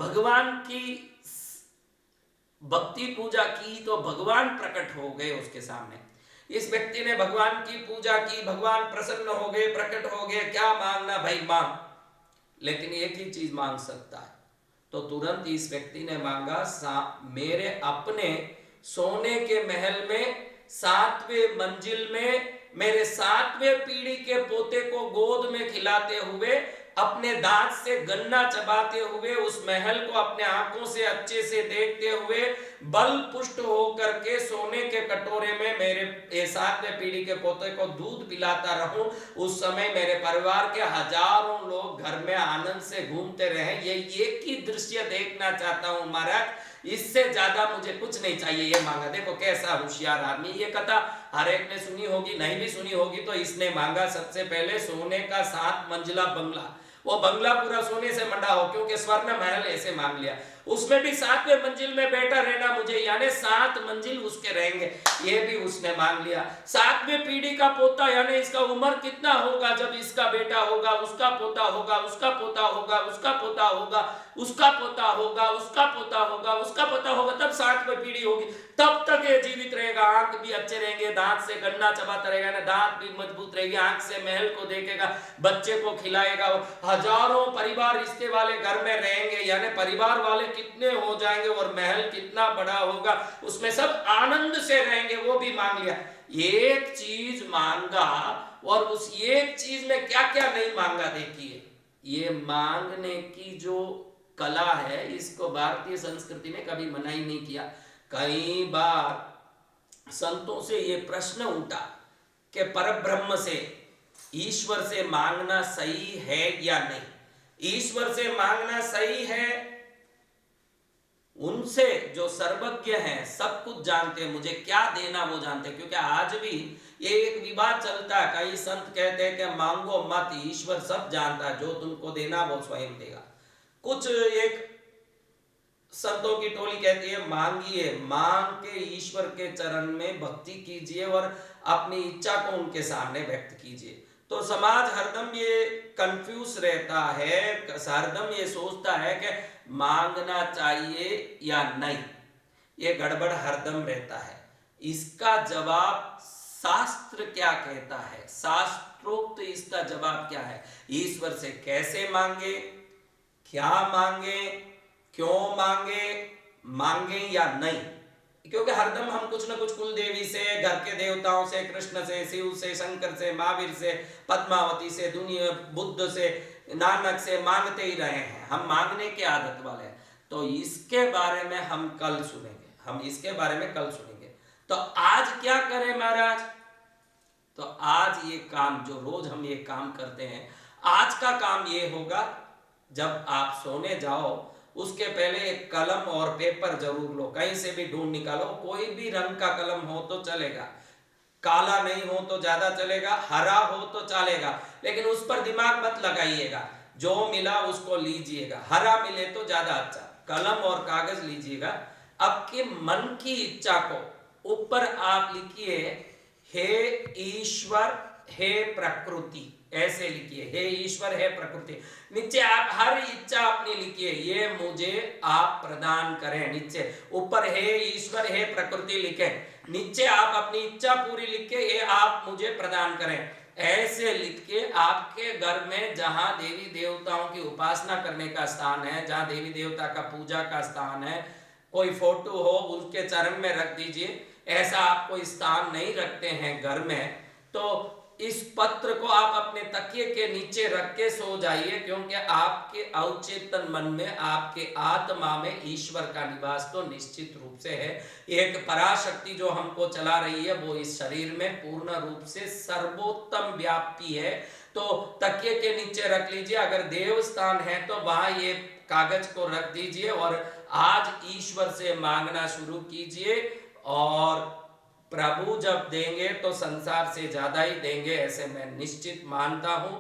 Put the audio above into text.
भगवान की भक्ति पूजा की तो भगवान प्रकट हो गए उसके सामने। इस व्यक्ति ने भगवान की पूजा की, भगवान प्रसन्न हो गए, प्रकट हो गए। क्या मांगना भाई मांग, लेकिन एक ही चीज मांग सकता है। तो तुरंत इस व्यक्ति ने मांगा, मेरे अपने सोने के महल में 7वें मंजिल में मेरे 7वें पीढ़ी के पोते को गोद में खिलाते हुए, अपने दांत से गन्ना चबाते हुए, उस महल को अपने आंखों से अच्छे से देखते हुए, बल पुष्ट होकर के सोने के कटोरे में मेरे 7वें पीढ़ी के पोते को दूध पिलाता रहूं। उस समय मेरे परिवार के हजारों लोग घर में आनंद से घूमते रहे। ये एक ही दृश्य देखना चाहता हूं महाराज, इससे ज्यादा मुझे कुछ नहीं चाहिए। ये मांगा। देखो कैसा होशियार आदमी। ये कथा हर एक ने सुनी होगी, नहीं भी सुनी होगी तो इसने मांगा सबसे पहले सोने का 7 मंजिला बंगला। वो बंगला पूरा सोने से मंडा हो, क्योंकि स्वर्ण महल ऐसे मांग लिया। उसमें भी 7वें मंजिल में बैठा रहना मुझे, यानी 7 मंजिल उसके रहेंगे, ये भी उसने मांग लिया। 7वें पीढ़ी का पोता, यानी इसका उम्र कितना होगा जब इसका बेटा होगा, उसका पोता होगा, उसका पोता होगा, उसका पोता होगा, उसका पोता होगा, उसका पोता होगा, उसका पोता होगा, तब 7वीं पीढ़ी होगी। तब तक ये जीवित रहेगा, आंख भी अच्छे रहेंगे, दांत से गन्ना चबाता रहेगा ना, दांत भी मजबूत रहेगी, आंख से महल को देखेगा, बच्चे को खिलाएगा, और हजारों परिवार रिश्ते वाले घर में रहेंगे। यानी परिवार वाले कितने हो जाएंगे और महल कितना बड़ा होगा, उसमें सब आनंद से रहेंगे। वो भी मांग लिया। एक चीज मांगा, और उस एक चीज में क्या क्या नहीं मांगा देखिए। ये मांगने की जो कला है, इसको भारतीय संस्कृति ने कभी मना ही नहीं किया। कई बार संतों से ये प्रश्न उठा कि परब्रह्म से, ईश्वर से मांगना सही है या नहीं। ईश्वर से मांगना सही है, उनसे जो सर्वज्ञ हैं, सब कुछ जानते हैं, मुझे क्या देना वो जानते हैं। क्योंकि आज भी ये एक विवाद चलता है। कई संत कहते हैं कि मांगो मत, ईश्वर सब जानता है, जो तुमको देना वो स्वयं देगा। कुछ एक संतों की टोली कहती है मांगिए, मांग के ईश्वर के चरण में भक्ति कीजिए और अपनी इच्छा को उनके सामने व्यक्त कीजिए। तो समाज हरदम ये कंफ्यूज रहता है, हरदम ये सोचता है कि मांगना चाहिए या नहीं, ये गड़बड़ हरदम रहता है। इसका जवाब शास्त्र क्या कहता है, शास्त्रोक्त इसका जवाब क्या है। ईश्वर से कैसे मांगे, क्या मांगे, क्यों मांगे, मांगे या नहीं। क्योंकि हरदम हम कुछ न कुछ कुल देवी से, घर के देवताओं से, कृष्ण से, शिव से, शंकर से, महावीर से, पद्मावती से, दुनिया, बुद्ध से, नानक से मांगते ही रहे हैं। हम मांगने की आदत वाले हैं। तो इसके बारे में हम कल सुनेंगे, हम इसके बारे में कल सुनेंगे। तो आज क्या करें महाराज, तो आज ये काम जो रोज हम ये काम करते हैं, आज का काम ये होगा, जब आप सोने जाओ उसके पहले एक कलम और पेपर जरूर लो, कहीं से भी ढूंढ निकालो। कोई भी रंग का कलम हो तो चलेगा, काला नहीं हो तो ज्यादा चलेगा, हरा हो तो चलेगा, लेकिन उस पर दिमाग मत लगाइएगा, जो मिला उसको लीजिएगा। हरा मिले तो ज्यादा अच्छा। कलम और कागज लीजिएगा, आपके मन की इच्छा को ऊपर आप लिखिए, हे ईश्वर, हे प्रकृति, ऐसे लिखिए, हे ईश्वर, हे प्रकृति। नीचे आप हर इच्छा अपनी लिखिए, ये मुझे आप प्रदान करें। नीचे ऊपर हे ईश्वर, हे प्रकृति लिखें, नीचे आप अपनी इच्छा पूरी लिख के ये आप मुझे प्रदान करें। ऐसे लिख के आपके घर में जहां देवी देवताओं की उपासना करने का स्थान है, जहां देवी देवता का पूजा का स्थान है, कोई फोटो हो उसके चरण में रख दीजिए। ऐसा आप कोई स्थान नहीं रखते हैं घर में, तो इस पत्र को आप अपने तकिए के नीचे रख के सो जाइए, क्योंकि आपके अवचेतन मन में, आपके आत्मा में ईश्वर का निवास तो निश्चित रूप से है। एक पराशक्ति जो हमको चला रही है, वो इस शरीर में पूर्ण रूप से सर्वोत्तम व्यापी है। तो तकिए के नीचे रख लीजिए। अगर देव स्थान है तो वहां ये कागज को रख दीजिए और आज ईश्वर से मांगना शुरू कीजिए। और प्रभु जब देंगे तो संसार से ज्यादा ही देंगे, ऐसे मैं निश्चित मानता हूं।